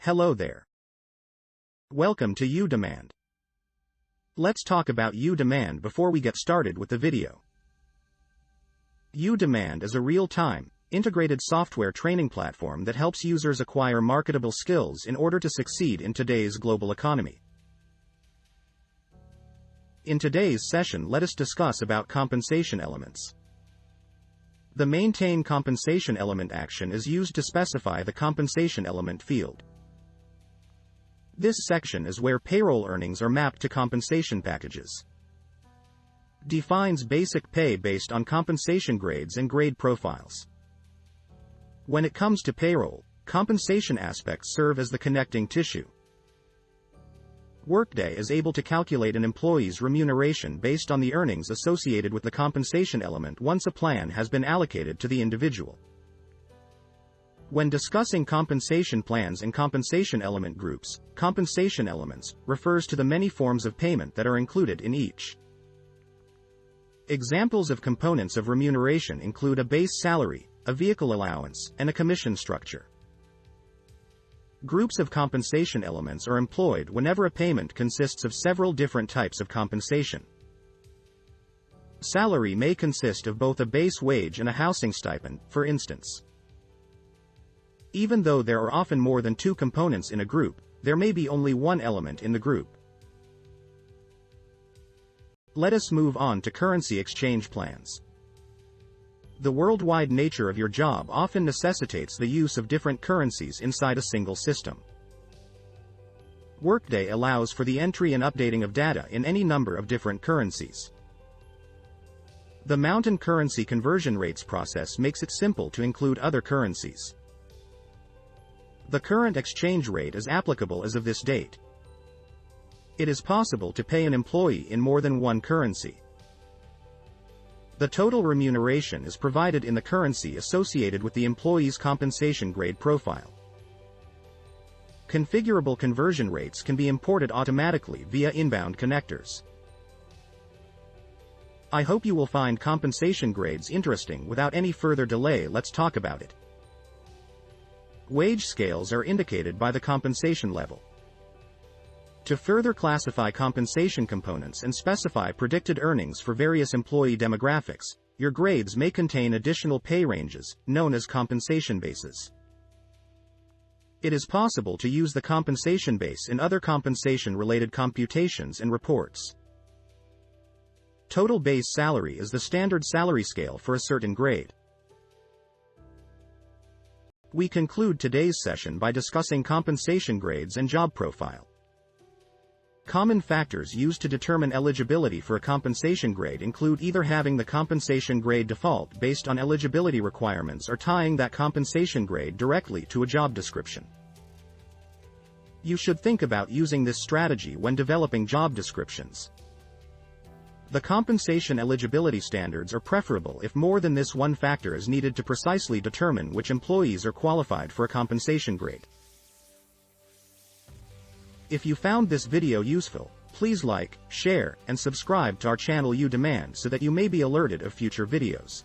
Hello there. Welcome to uDemand. Let's talk about uDemand before we get started with the video. uDemand is a real-time, integrated software training platform that helps users acquire marketable skills in order to succeed in today's global economy. In today's session, let us discuss about compensation elements. The maintain compensation element action is used to specify the compensation element field. This section is where payroll earnings are mapped to compensation packages. Defines basic pay based on compensation grades and grade profiles. When it comes to payroll, compensation aspects serve as the connecting tissue. Workday is able to calculate an employee's remuneration based on the earnings associated with the compensation element once a plan has been allocated to the individual. When discussing compensation plans and compensation element groups, compensation elements refers to the many forms of payment that are included in each. Examples of components of remuneration include a base salary, a vehicle allowance, and a commission structure. Groups of compensation elements are employed whenever a payment consists of several different types of compensation. Salary may consist of both a base wage and a housing stipend, for instance. Even though there are often more than two components in a group, there may be only one element in the group. Let us move on to currency exchange plans. The worldwide nature of your job often necessitates the use of different currencies inside a single system. Workday allows for the entry and updating of data in any number of different currencies. The mountain currency conversion rates process makes it simple to include other currencies. The current exchange rate is applicable as of this date. It is possible to pay an employee in more than one currency. The total remuneration is provided in the currency associated with the employee's compensation grade profile. Configurable conversion rates can be imported automatically via inbound connectors. I hope you will find compensation grades interesting. Without any further delay, let's talk about it. Wage scales are indicated by the compensation level. To further classify compensation components and specify predicted earnings for various employee demographics, your grades may contain additional pay ranges, known as compensation bases. It is possible to use the compensation base in other compensation-related computations and reports. Total base salary is the standard salary scale for a certain grade. We conclude today's session by discussing compensation grades and job profile. Common factors used to determine eligibility for a compensation grade include either having the compensation grade default based on eligibility requirements or tying that compensation grade directly to a job description. You should think about using this strategy when developing job descriptions. The compensation eligibility standards are preferable if more than this one factor is needed to precisely determine which employees are qualified for a compensation grade. If you found this video useful, please like, share, and subscribe to our channel uDemand so that you may be alerted of future videos.